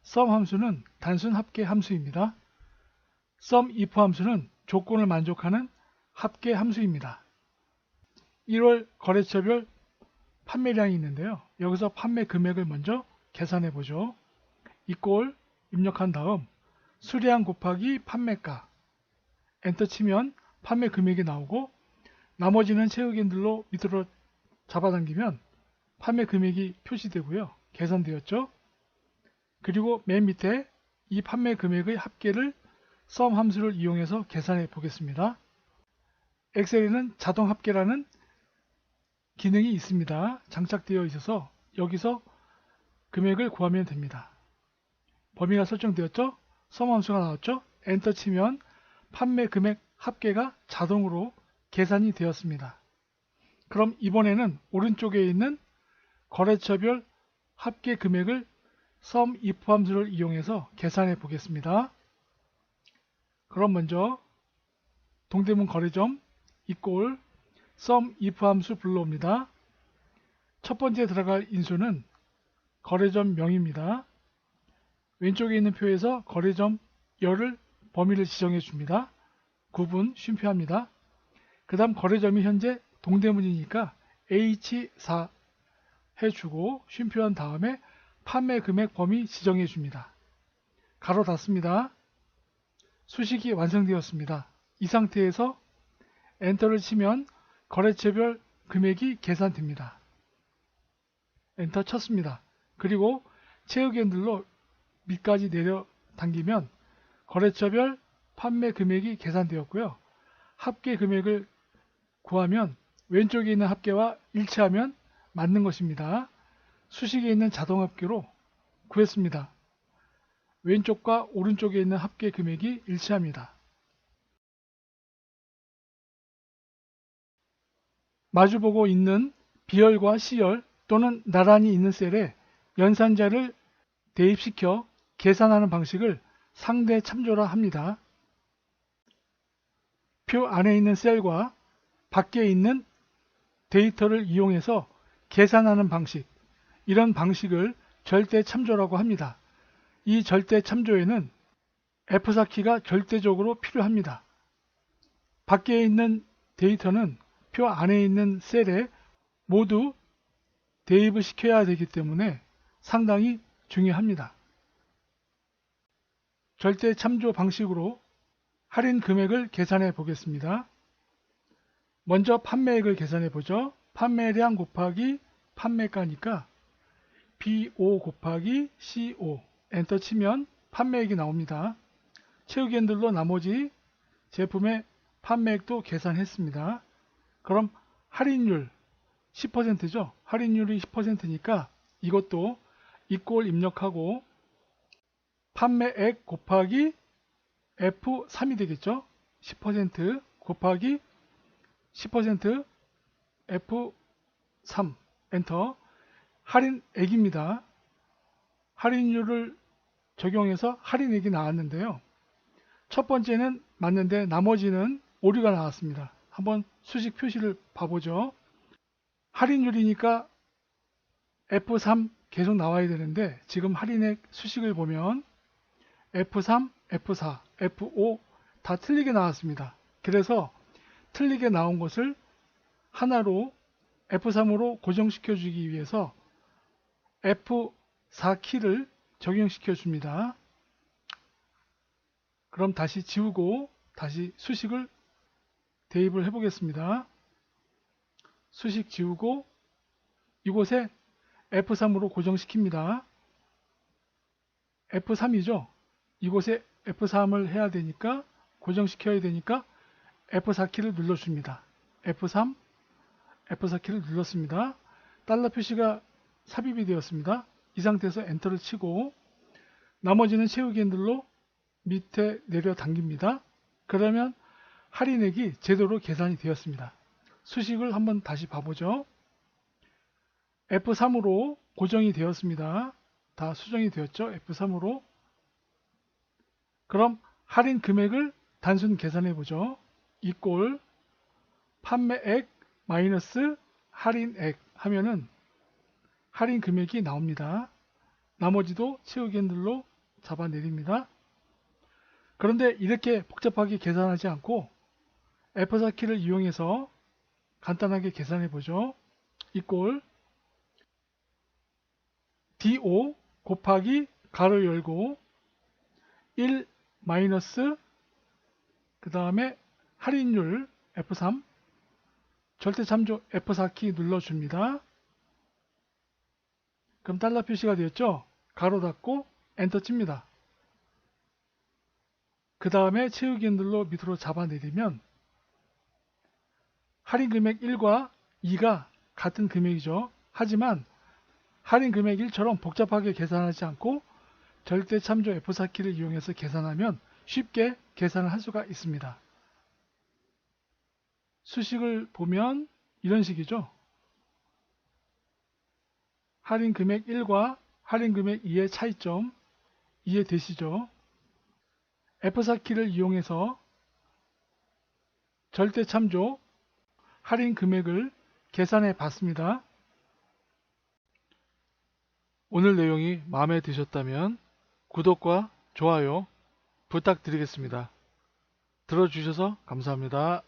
sum 함수는 단순 합계 함수입니다. sum if 함수는 조건을 만족하는 합계 함수입니다. 1월 거래처별 판매량이 있는데요. 여기서 판매 금액을 먼저 계산해 보죠. 이꼴 입력한 다음 수량 곱하기 판매가 엔터 치면 판매 금액이 나오고 나머지는 채우기들로 밑으로 잡아당기면 판매 금액이 표시되고요. 계산되었죠. 그리고 맨 밑에 이 판매 금액의 합계를 sum 함수를 이용해서 계산해 보겠습니다. 엑셀에는 자동 합계라는 기능이 있습니다. 장착되어 있어서 여기서 금액을 구하면 됩니다. 범위가 설정되었죠? sum 함수가 나왔죠? 엔터 치면 판매 금액 합계가 자동으로 계산이 되었습니다. 그럼 이번에는 오른쪽에 있는 거래처별 합계 금액을 sum if 함수를 이용해서 계산해 보겠습니다. 그럼 먼저 동대문 거래점 이꼴 sum if 함수 불러옵니다. 첫 번째 들어갈 인수는 거래점 명입니다. 왼쪽에 있는 표에서 거래점 열을 범위를 지정해 줍니다. 구분 쉼표합니다. 그 다음 거래점이 현재 동대문이니까 H4 해주고 쉼표한 다음에 판매 금액 범위 지정해 줍니다. 가로 닫습니다. 수식이 완성되었습니다. 이 상태에서 엔터를 치면 거래처별 금액이 계산됩니다. 엔터 쳤습니다. 그리고 채우기 핸들로 밑까지 내려 당기면 거래처별 판매 금액이 계산되었고요. 합계 금액을 구하면 왼쪽에 있는 합계와 일치하면 맞는 것입니다. 수식에 있는 자동 합계로 구했습니다. 왼쪽과 오른쪽에 있는 합계 금액이 일치합니다. 마주보고 있는 B열과 C열 또는 나란히 있는 셀에 연산자를 대입시켜 계산하는 방식을 상대 참조라 합니다. 표 안에 있는 셀과 밖에 있는 데이터를 이용해서 계산하는 방식, 이런 방식을 절대 참조라고 합니다. 이 절대 참조에는 F4키가 절대적으로 필요합니다. 밖에 있는 데이터는 표 안에 있는 셀에 모두 대입을 시켜야 되기 때문에 상당히 중요합니다. 절대 참조 방식으로 할인 금액을 계산해 보겠습니다. 먼저 판매액을 계산해 보죠. 판매량 곱하기 판매가니까 B5 곱하기 C5 엔터 치면 판매액이 나옵니다. 채우기 핸들로 나머지 제품의 판매액도 계산했습니다. 그럼 할인율 10%죠. 할인율이 10%니까 이것도 이꼴 입력하고 판매액 곱하기 F3이 되겠죠. 10% 곱하기 10% F3 엔터. 할인액입니다. 할인율을 적용해서 할인액이 나왔는데요. 첫 번째는 맞는데 나머지는 오류가 나왔습니다. 한번 수식 표시를 봐보죠. 할인율이니까 F3 계속 나와야 되는데 지금 할인액 수식을 보면 F3, F4, F5 다 틀리게 나왔습니다. 그래서 틀리게 나온 것을 하나로 F3으로 고정시켜 주기 위해서 F4키를 적용시켜 줍니다. 그럼 다시 지우고 다시 수식을 대입을 해 보겠습니다. 수식 지우고 이곳에 F3으로 고정시킵니다. F3이죠. 이곳에 F3을 해야 되니까 고정시켜야 되니까 F4키를 눌러줍니다. F3, F4키를 눌렀습니다. 달러 표시가 삽입이 되었습니다. 이 상태에서 엔터를 치고 나머지는 채우기 핸들로 밑에 내려 당깁니다. 그러면 할인액이 제대로 계산이 되었습니다. 수식을 한번 다시 봐보죠. F3으로 고정이 되었습니다. 다 수정이 되었죠. F3으로. 그럼 할인 금액을 단순 계산해 보죠. 이꼴 판매액 마이너스 할인액 하면은 할인 금액이 나옵니다. 나머지도 채우기 핸들로 잡아내립니다. 그런데 이렇게 복잡하게 계산하지 않고 F4 키를 이용해서 간단하게 계산해 보죠. 이꼴 DO 곱하기 가로 열고 1 마이너스 그 다음에 할인율 F3 절대참조 F4 키 눌러줍니다. 그럼 달러 표시가 되었죠? 가로 닫고 엔터 칩니다. 그 다음에 채우기 핸들로 밑으로 잡아내리면 할인 금액 1과 2가 같은 금액이죠. 하지만 할인 금액 1처럼 복잡하게 계산하지 않고 절대 참조 F4 키를 이용해서 계산하면 쉽게 계산을 할 수가 있습니다. 수식을 보면 이런 식이죠. 할인 금액 1과 할인 금액 2의 차이점 이해되시죠? F4 키를 이용해서 절대 참조 할인 금액을 계산해 봤습니다. 오늘 내용이 마음에 드셨다면 구독과 좋아요 부탁드리겠습니다. 들어주셔서 감사합니다.